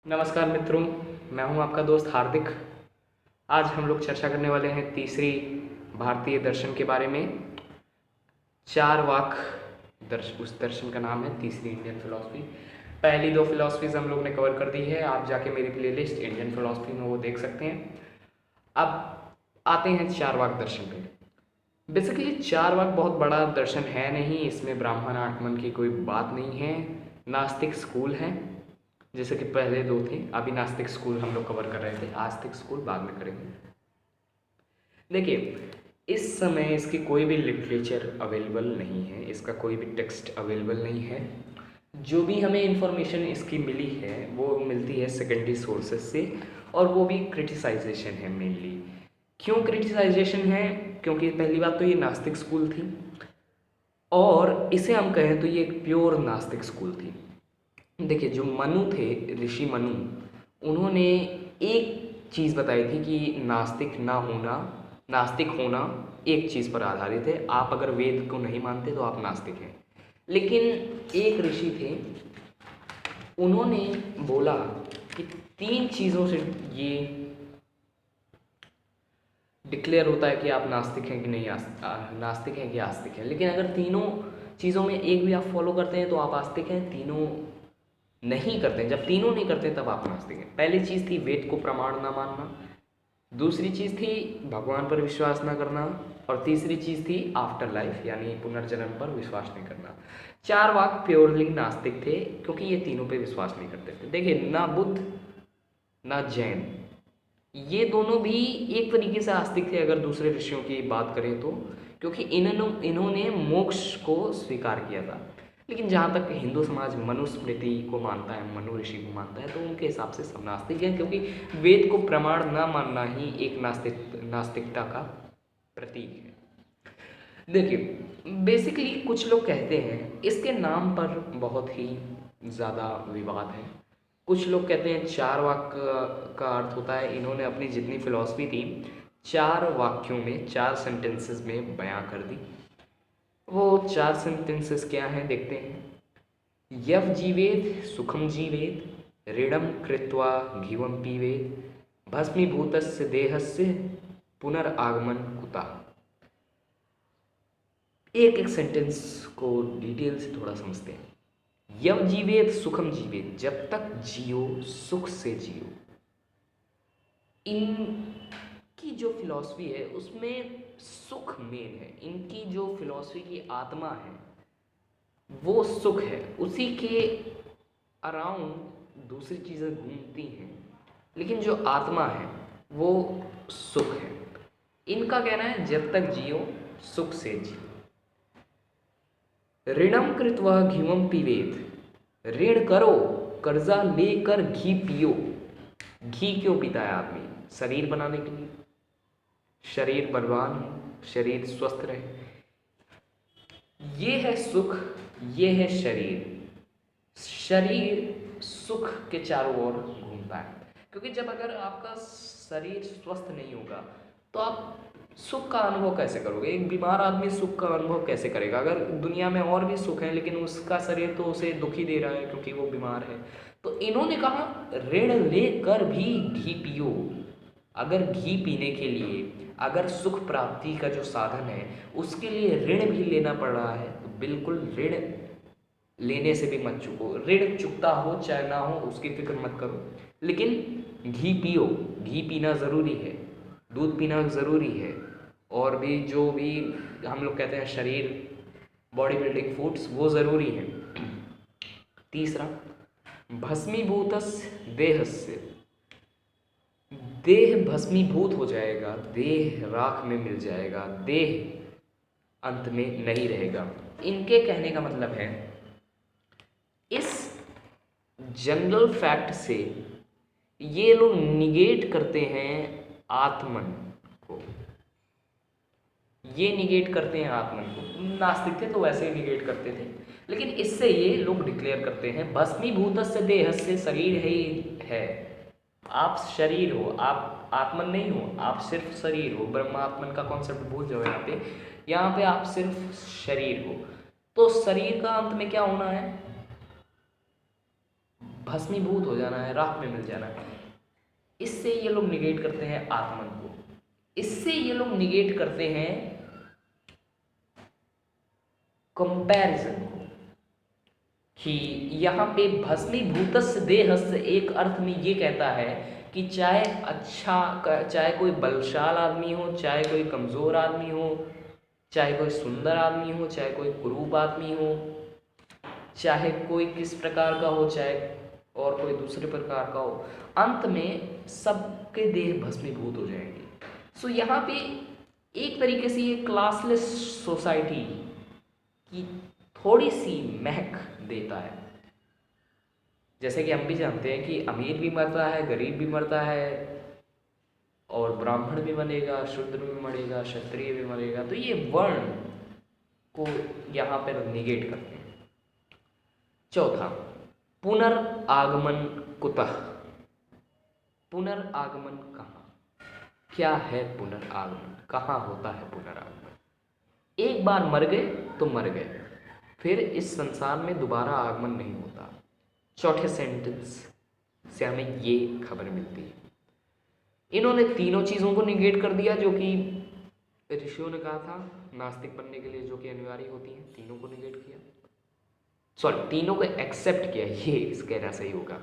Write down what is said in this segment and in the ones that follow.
नमस्कार मित्रों, मैं हूं आपका दोस्त हार्दिक। आज हम लोग चर्चा करने वाले हैं तीसरी भारतीय दर्शन के बारे में। चार वाक उस दर्शन का नाम है तीसरी इंडियन फिलॉसफी। पहली दो फिलॉसफीज हम लोग ने कवर कर दी है, आप जाके मेरी प्लेलिस्ट इंडियन फिलॉसफी में वो देख सकते हैं। अब आते हैं चार वाक दर्शन पे। बेसिकली चार वाक बहुत बड़ा दर्शन है नहीं, इसमें ब्राह्मण आगमन की कोई बात नहीं है। नास्तिक स्कूल है, जैसे कि पहले दो थे। अभी नास्तिक स्कूल हम लोग कवर कर रहे थे, आस्तिक स्कूल बाद में करेंगे। देखिए, इस समय इसकी कोई भी लिटरेचर अवेलेबल नहीं है, इसका कोई भी टेक्स्ट अवेलेबल नहीं है। जो भी हमें इंफॉर्मेशन इसकी मिली है वो मिलती है सेकेंडरी सोर्सेज से, और वो भी क्रिटिसाइजेशन है मेनली। क्यों क्रिटिसाइजेशन है? क्योंकि पहली बात तो ये नास्तिक स्कूल थी, और इसे हम कहें तो ये एक प्योर नास्तिक स्कूल थी। देखिए, जो मनु थे, ऋषि मनु, उन्होंने एक चीज़ बताई थी कि नास्तिक होना एक चीज़ पर आधारित है। आप अगर वेद को नहीं मानते तो आप नास्तिक हैं। लेकिन एक ऋषि थे, उन्होंने बोला कि तीन चीज़ों से ये डिक्लेयर होता है कि आप नास्तिक हैं कि नहीं, नास्तिक हैं कि आस्तिक हैं। लेकिन अगर तीनों चीज़ों में एक भी आप फॉलो करते हैं तो आप आस्तिक हैं, तीनों नहीं करते हैं, जब तीनों नहीं करते तब आप नास्तिक हैं। पहली चीज़ थी वेद को प्रमाण ना मानना, दूसरी चीज़ थी भगवान पर विश्वास ना करना, और तीसरी चीज़ थी आफ्टर लाइफ यानी पुनर्जन्म पर विश्वास नहीं करना। चार वाक प्योरली नास्तिक थे, क्योंकि ये तीनों पे विश्वास नहीं करते थे। देखिए, ना बुद्ध ना जैन, ये दोनों भी एक तरीके से आस्तिक थे अगर दूसरे ऋषियों की बात करें तो, क्योंकि इन्होंने मोक्ष को स्वीकार किया था। लेकिन जहाँ तक हिंदू समाज मनुस्मृति को मानता है, मनु ऋषि को मानता है, तो उनके हिसाब से सब नास्तिक हैं, क्योंकि वेद को प्रमाण ना मानना ही एक नास्तिकता का प्रतीक है। देखिए, बेसिकली कुछ लोग कहते हैं, इसके नाम पर बहुत ही ज़्यादा विवाद है। कुछ लोग कहते हैं चार वाक का अर्थ होता है, इन्होंने अपनी जितनी फिलॉसफी थी चार वाक्यों में, चार सेंटेंसेस में बयां कर दी। वो चार सेंटेंसेस क्या हैं देखते हैं। यव जीवेद सुखम जीवेद, ऋणम कृत्वा घीवम पीवेद, भस्मीभूतस्य देहस्य पुनरागमन कुतः। एक एक सेंटेंस को डिटेल से थोड़ा समझते हैं। यव जीवेद सुखम जीवेद, जब तक जियो सुख से जियो। इनकी जो फिलॉसफी है उसमें सुख मेन है। इनकी जो फिलॉसफी की आत्मा है वो सुख है, उसी के अराउंड दूसरी चीज़ें घूमती हैं, लेकिन जो आत्मा है वो सुख है। इनका कहना है जब तक जियो सुख से जियो। ऋणम कृत्वा घीवम पीवेत, ऋण करो, कर्जा लेकर घी पियो। घी क्यों पीता है आदमी? शरीर बनाने के लिए, शरीर बलवान हो, शरीर स्वस्थ रहे। ये है सुख, ये है शरीर। शरीर सुख के चारों ओर घूमता है, क्योंकि जब अगर आपका शरीर स्वस्थ नहीं होगा तो आप सुख का अनुभव कैसे करोगे? एक बीमार आदमी सुख का अनुभव कैसे करेगा? अगर दुनिया में और भी सुख है लेकिन उसका शरीर तो उसे दुखी दे रहा है क्योंकि वो बीमार है। तो इन्होंने कहा ऋण लेकर भी घी पियो। अगर घी पीने के लिए, अगर सुख प्राप्ति का जो साधन है उसके लिए ऋण भी लेना पड़ रहा है, तो बिल्कुल ऋण लेने से भी मत चूको। ऋण चुकता हो चाहे ना हो उसकी फिक्र मत करो, लेकिन घी पियो। घी पीना ज़रूरी है, दूध पीना ज़रूरी है, और भी जो भी हम लोग कहते हैं शरीर बॉडी बिल्डिंग फूड्स वो ज़रूरी है। तीसरा, भस्मीभूतस्य देहस्य, देह भस्मीभूत हो जाएगा, देह राख में मिल जाएगा, देह अंत में नहीं रहेगा। इनके कहने का मतलब है, इस जनरल फैक्ट से ये लोग निगेट करते हैं आत्मन को, ये निगेट करते हैं आत्मन को। नास्तिक थे तो वैसे ही निगेट करते थे, लेकिन इससे ये लोग डिक्लेयर करते हैं भस्मीभूतस्य देहस्य, शरीर है। आप शरीर हो, आप आत्मन नहीं हो, आप सिर्फ शरीर हो। ब्रह्मात्मन का कॉन्सेप्ट भूल जाओ यहाँ पे आप सिर्फ शरीर हो। तो शरीर का अंत में क्या होना है? भस्मीभूत हो जाना है, राख में मिल जाना है। इससे ये लोग निगेट करते हैं आत्मन को, इससे ये लोग निगेट करते हैं कंपैरिजन को, कि यहाँ पे भस्मीभूतस्य देहस्य एक अर्थ में ये कहता है कि चाहे चाहे कोई बलशाल आदमी हो, चाहे कोई कमज़ोर आदमी हो, चाहे कोई सुंदर आदमी हो, चाहे कोई कुरूप आदमी हो, चाहे कोई किस प्रकार का हो, चाहे और कोई दूसरे प्रकार का हो, अंत में सबके देह भस्मीभूत हो जाएंगे। सो यहाँ पे एक तरीके से ये क्लासलेस सोसाइटी की थोड़ी सी महक देता है। जैसे कि हम भी जानते हैं कि अमीर भी मरता है, गरीब भी मरता है, और ब्राह्मण भी मरेगा, शूद्र भी मरेगा, क्षत्रिय भी मरेगा। तो ये वर्ण को यहाँ पर निगेट करते हैं। चौथा, पुनर्आगमन कुतः। पुनर्आगमन कहाँ, क्या है पुनर्आगमन, कहाँ होता है पुनर्आगमन? एक बार मर गए तो मर गए, फिर इस संसार में दोबारा आगमन नहीं होता। चौथे सेंटेंस से हमें ये खबर मिलती है। इन्होंने तीनों चीज़ों को निगेट कर दिया जो कि ऋषियों ने कहा था नास्तिक बनने के लिए जो कि अनिवार्य होती हैं, तीनों को निगेट किया, सॉरी तीनों को एक्सेप्ट किया, ये इस कहना सही होगा।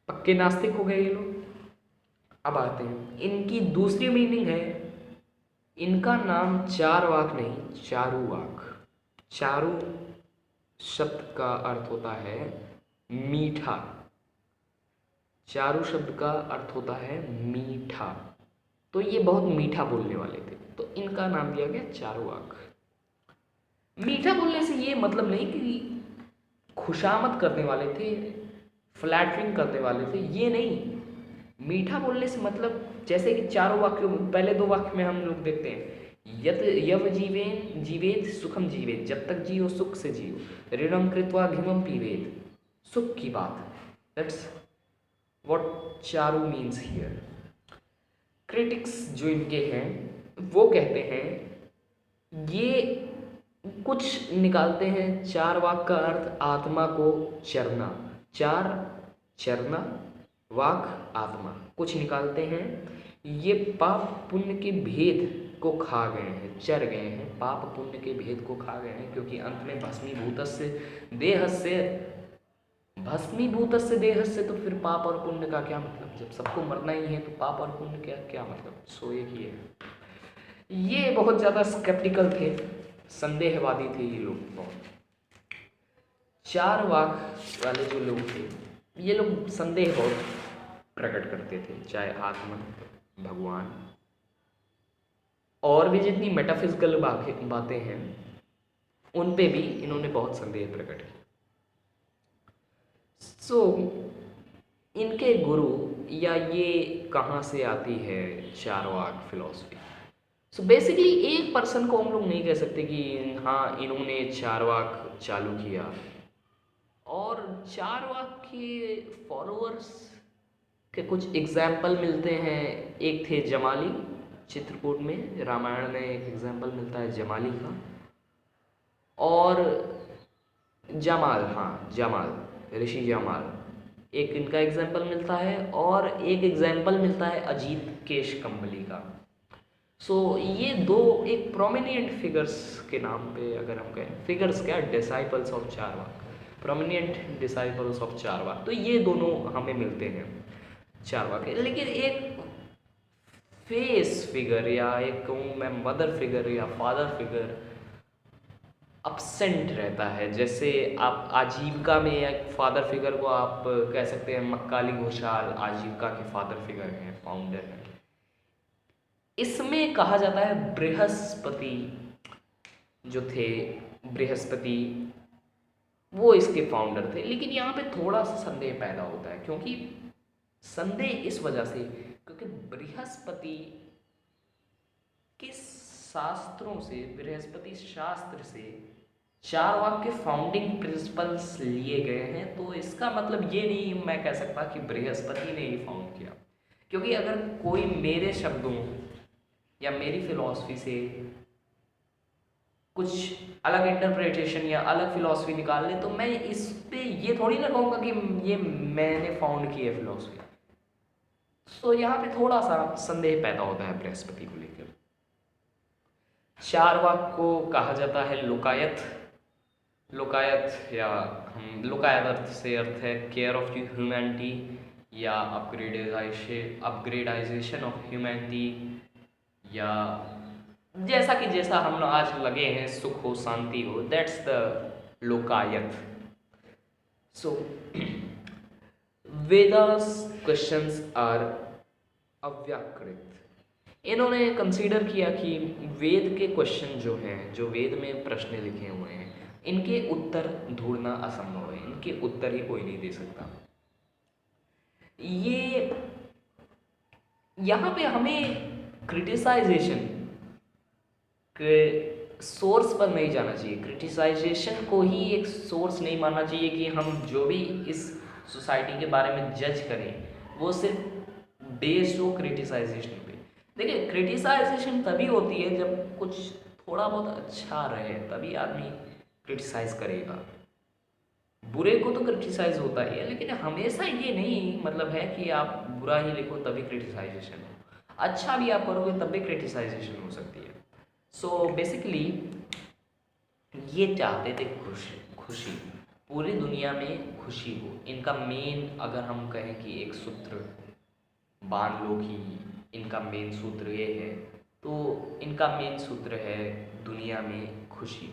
पक्के नास्तिक हो गए ये लोग। अब आते हैं, इनकी दूसरी मीनिंग है, इनका नाम चारवाक नहीं चारुवाक। चारु शब्द का अर्थ होता है मीठा, चारु शब्द का अर्थ होता है मीठा, तो ये बहुत मीठा बोलने वाले थे, तो इनका नाम दिया गया चारुवाक। मीठा बोलने से ये मतलब नहीं कि खुशामद करने वाले थे, फ्लैटरिंग करने वाले थे, ये नहीं। मीठा बोलने से मतलब जैसे कि चारों वाक्यों में, पहले दो वाक्य में हम लोग देखते हैं, यत यव जीवेन जीवेत सुखम जीवेत, जब तक जियो सुख से जियो, ऋणम कृत्वा घिमम पीवेत, सुख की बात। That's what Charu means here. Critics जो इनके हैं वो कहते हैं ये कुछ निकालते हैं, चार वाक का अर्थ आत्मा को चरना, चार चरना, वाक आत्मा, कुछ निकालते हैं ये पाप पुण्य के भेद को खा गए हैं, चर गए हैं, पाप पुण्य के भेद को खा गए हैं, क्योंकि अंत में भस्मीभूतस्य देहस्य, भस्मीभूतस्य देहस्य, तो फिर पाप और पुण्य का क्या मतलब? जब सबको मरना ही है तो पाप और पुण्य क्या क्या मतलब? सो एक ही है। ये बहुत ज़्यादा स्केप्टिकल थे, संदेहवादी थे ये लोग बहुत। चार वाक वाले जो लोग थे ये लोग संदेह बहुत प्रकट करते थे, चाहे आत्मन, भगवान, और भी जितनी मेटाफिजिकल बातें हैं उन पे भी इन्होंने बहुत संदेह प्रकट किया। सो इनके गुरु, या ये कहाँ से आती है चारवाक फिलॉसफी? सो बेसिकली एक पर्सन को हम लोग नहीं कह सकते कि हाँ इन्होंने चारवाक चालू किया, और चारवाक के फॉलोअर्स के कुछ एग्जाम्पल मिलते हैं। एक थे जमाली, चित्रकूट में रामायण में एक एग्जाम्पल मिलता है जमाली का, और जमाल, हाँ जमाल, ऋषि जमाल, एक इनका एग्जाम्पल मिलता है, और एक एग्जाम्पल मिलता है अजीत केश कंबली का। सो ये दो एक प्रोमिनेंट फिगर्स के नाम पे अगर हम कहें, फिगर्स क्या, disciples of Charvak, prominent disciples of Charvak, तो ये दोनों हमें मिलते हैं चारवाक। लेकिन एक फेस फिगर, या एक कहूँ मैं मदर फिगर या फादर फिगर अपसेंट रहता है। जैसे आप आजीविका में एक फादर फिगर को आप कह सकते हैं, मक्काली घोषाल आजीविका के फादर फिगर हैं, फाउंडर हैं। इसमें कहा जाता है बृहस्पति जो थे, बृहस्पति वो इसके फाउंडर थे। लेकिन यहाँ पे थोड़ा सा संदेह पैदा होता है, क्योंकि संदेह इस वजह से क्योंकि बृहस्पति के शास्त्रों से, बृहस्पति शास्त्र से चारवाक के फाउंडिंग प्रिंसिपल्स लिए गए हैं। तो इसका मतलब ये नहीं मैं कह सकता कि बृहस्पति ने ही फाउंड किया, क्योंकि अगर कोई मेरे शब्दों या मेरी फिलॉसफी से कुछ अलग इंटरप्रिटेशन या अलग फिलॉसफी निकाल ले, तो मैं इस पे ये थोड़ी ना कहूँगा कि ये मैंने फाउंड की है फिलॉसफी। तो यहाँ पे थोड़ा सा संदेह पैदा होता है बृहस्पति को लेकर। चारवाक को कहा जाता है लोकायत। लोकायत या हम लोकायत अर्थ से अर्थ है केयर ऑफ ह्यूमैनिटी या अपग्रेडाइजेशन ऑफ ह्यूमैनिटी, या जैसा कि जैसा हम आज लगे हैं, सुख हो शांति हो, that's the Lokayata. So Vedas questions are avyakrita. इन्होंने कंसीडर किया कि वेद के क्वेश्चन जो हैं, जो वेद में प्रश्न लिखे हुए हैं, इनके उत्तर ढूंढना असंभव है, इनके उत्तर ही कोई नहीं दे सकता। ये यहाँ पे हमें क्रिटिसाइजेशन के सोर्स पर नहीं जाना चाहिए, क्रिटिसाइजेशन को ही एक सोर्स नहीं मानना चाहिए कि हम जो भी इस सोसाइटी के बारे में जज करें वो सिर्फ बेस्ड हो क्रिटिसाइजेशन पे। देखिए, क्रिटिसाइजेशन तभी होती है जब कुछ थोड़ा बहुत अच्छा रहे, तभी आदमी क्रिटिसाइज करेगा। बुरे को तो क्रिटिसाइज होता ही है, लेकिन हमेशा ये नहीं मतलब है कि आप बुरा ही लिखो तभी क्रिटिसाइजेशन हो, अच्छा भी आप करोगे तब भी क्रिटिसाइजेशन हो सकती है। सो बेसिकली ये चाहते थे खुशी, पूरी दुनिया में खुशी हो। इनका मेन अगर हम कहें कि एक सूत्र बांध लो कि इनका मेन सूत्र ये है, तो इनका मेन सूत्र है दुनिया में खुशी।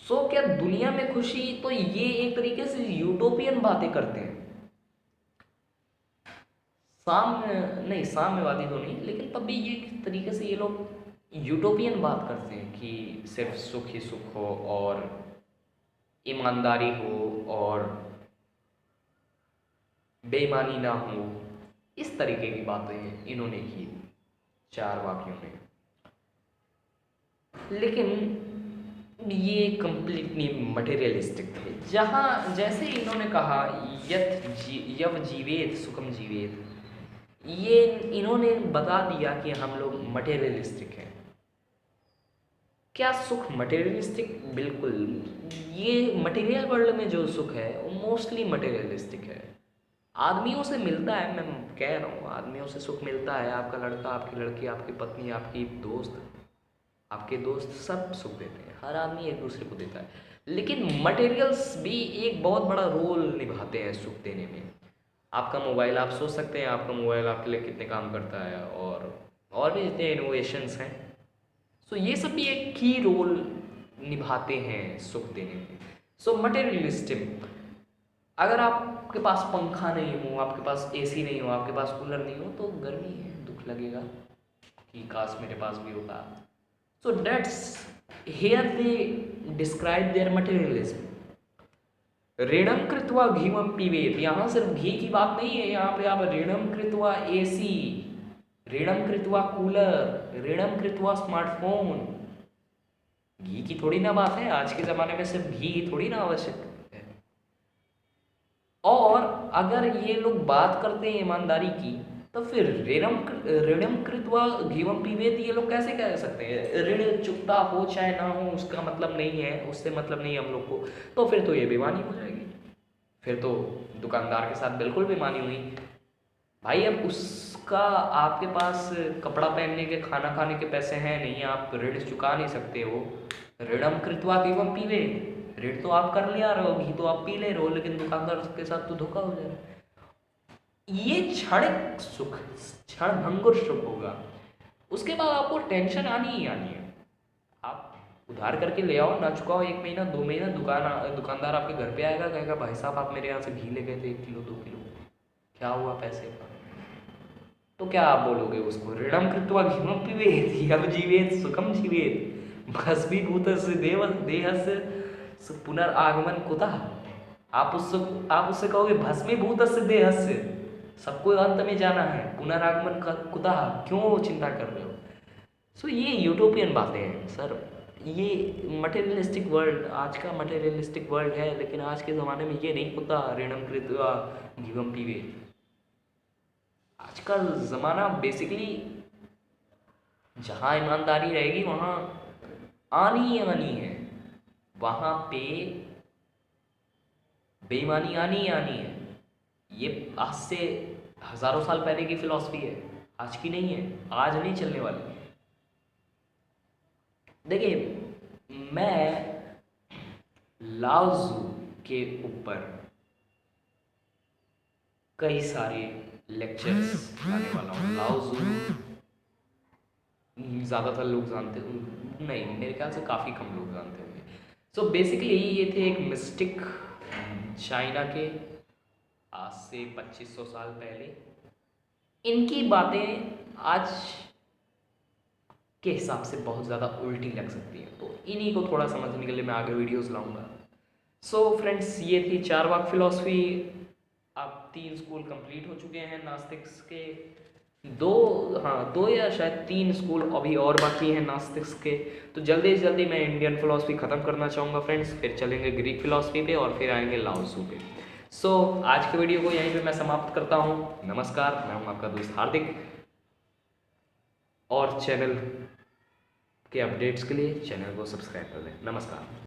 सो क्या दुनिया में खुशी, तो ये एक तरीके से यूटोपियन बातें करते हैं। साम्यवादी तो नहीं, लेकिन तब भी ये किस तरीके से ये लोग यूटोपियन बात करते हैं कि सिर्फ सुख ही सुख हो और ईमानदारी हो और बेईमानी ना हो। इस तरीके की बातें इन्होंने की चार वाक्यों में, लेकिन ये कंप्लीटली मटेरियलिस्टिक थे। जहाँ जैसे इन्होंने कहा यव जीवेत सुखम जीवेत, ये इन्होंने बता दिया कि हम लोग मटेरियलिस्टिक हैं। क्या सुख मटेरियलिस्टिक? बिल्कुल। ये मटेरियल वर्ल्ड में जो सुख है वो मोस्टली मटेरियलिस्टिक है। आदमियों से मिलता है, मैं कह रहा हूँ आदमियों से सुख मिलता है। आपका लड़का, आपकी लड़की, आपकी पत्नी, आपकी दोस्त, आपके दोस्त सब सुख देते हैं। हर आदमी एक दूसरे को देता है, लेकिन मटेरियल्स भी एक बहुत बड़ा रोल निभाते हैं सुख देने में। आपका मोबाइल, आप सोच सकते हैं आपका मोबाइल आपके लिए कितने काम करता है, और भी जितने इनोवेशंस हैं। सो ये सब भी एक की रोल निभाते हैं सुख देने में। सो मटेरियलिस्टिक, अगर आपके पास पंखा नहीं हो, आपके पास एसी नहीं हो, आपके पास कूलर नहीं हो, तो गर्मी है, दुख लगेगा कि काश मेरे पास भी होता। So that's here they describe their materialism. ऋणम कृत्वा घीमम पीवेत, यहाँ सिर्फ घी की बात नहीं है, यहाँ पे आप ऋणम कृत्वा एसी, ऋणम कृत्वा कूलर, ऋणम कृत्वा स्मार्टफोन, घी की थोड़ी ना बात है। आज के ज़माने में सिर्फ घी थोड़ी ना आवश्यक है। और अगर ये लोग बात करते हैं ईमानदारी की, तो फिर ऋणम कृत्वा घीवम पीवेत, ये लोग कैसे कह सकते हैं? ऋण चुकता हो चाहे ना हो उसका मतलब नहीं है, उससे मतलब नहीं है हम लोग को। तो फिर तो ये बेईमानी हो जाएगी, फिर तो दुकानदार के साथ बिल्कुल बेईमानी हुई भाई। अब उसका आपके पास कपड़ा पहनने के, खाना खाने के पैसे हैं नहीं, आप ऋण चुका नहीं सकते हो। ऋणम कृत्वा घीवम पीवेत, ऋण तो आप कर लिया रहो, घी तो आप पी ले रहे हो, लेकिन दुकानदार के साथ तो धोखा हो जाए। ये क्षणिक सुख, क्षण भंगुर सुख होगा, उसके बाद आपको टेंशन आनी ही आनी है। आप उधार करके ले आओ, ना चुकाओ, 1 महीना 2 महीना, दुकानदार आपके घर पे आएगा, कहेगा भाई साहब आप मेरे यहाँ से घी ले गए थे 1 किलो 2 किलो, क्या हुआ पैसे का? तो क्या आप बोलोगे उसको? ऋणम कृत्वा घीमम पीवेत यव जीवेत सुखम जीवेत भस्मीभूतस्य देहस्य पुनरागमन कुतः। आप उससे कहोगे भस्मीभूतस्य देहस्य, सबको अंत में जाना है, पुनरागमन कुतः, क्यों चिंता कर रहे हो? सो ये यूटोपियन बातें हैं सर। ये मटेरियलिस्टिक वर्ल्ड, आज का मटेरियलिस्टिक वर्ल्ड है, लेकिन आज के ज़माने में ये नहीं होता ऋणम कृत्वा घीवम पीवेत। आज का ज़माना बेसिकली जहाँ ईमानदारी रहेगी वहाँ आनी ही आनी है, वहाँ पे बेईमानी आनी ही आनी है। ये आज से हज़ारों साल पहले की फिलॉसफी है, आज की नहीं है, आज नहीं चलने वाली। देखिए, मैं लाओ ज़ू के ऊपर कई सारे लेक्चर्स लाने वाला हूँ। लाओ ज़ू ज़्यादातर लोग जानते नहीं, मेरे ख्याल से काफ़ी कम लोग जानते होंगे। सो बेसिकली ये थे एक मिस्टिक चाइना के, आज से 2500 साल पहले। इनकी बातें आज के हिसाब से बहुत ज़्यादा उल्टी लग सकती हैं, तो इन्हीं को थोड़ा समझने के लिए मैं आगे वीडियोस लाऊंगा। सो फ्रेंड्स, ये थी चारवाक फिलॉसफी। अब 3 स्कूल कंप्लीट हो चुके हैं नास्तिक्स के। दो या शायद 3 स्कूल अभी और बाकी हैं नास्तिक्स के। तो जल्दी से जल्दी मैं इंडियन फिलॉसफी ख़त्म करना चाहूँगा फ्रेंड्स, फिर चलेंगे ग्रीक फिलॉसफी पे और फिर आएंगे लाओ त्सू पे। सो आज के वीडियो को यहीं पे मैं समाप्त करता हूँ। नमस्कार, मैं हूँ आपका दोस्त हार्दिक, और चैनल के अपडेट्स के लिए चैनल को सब्सक्राइब कर दें। नमस्कार।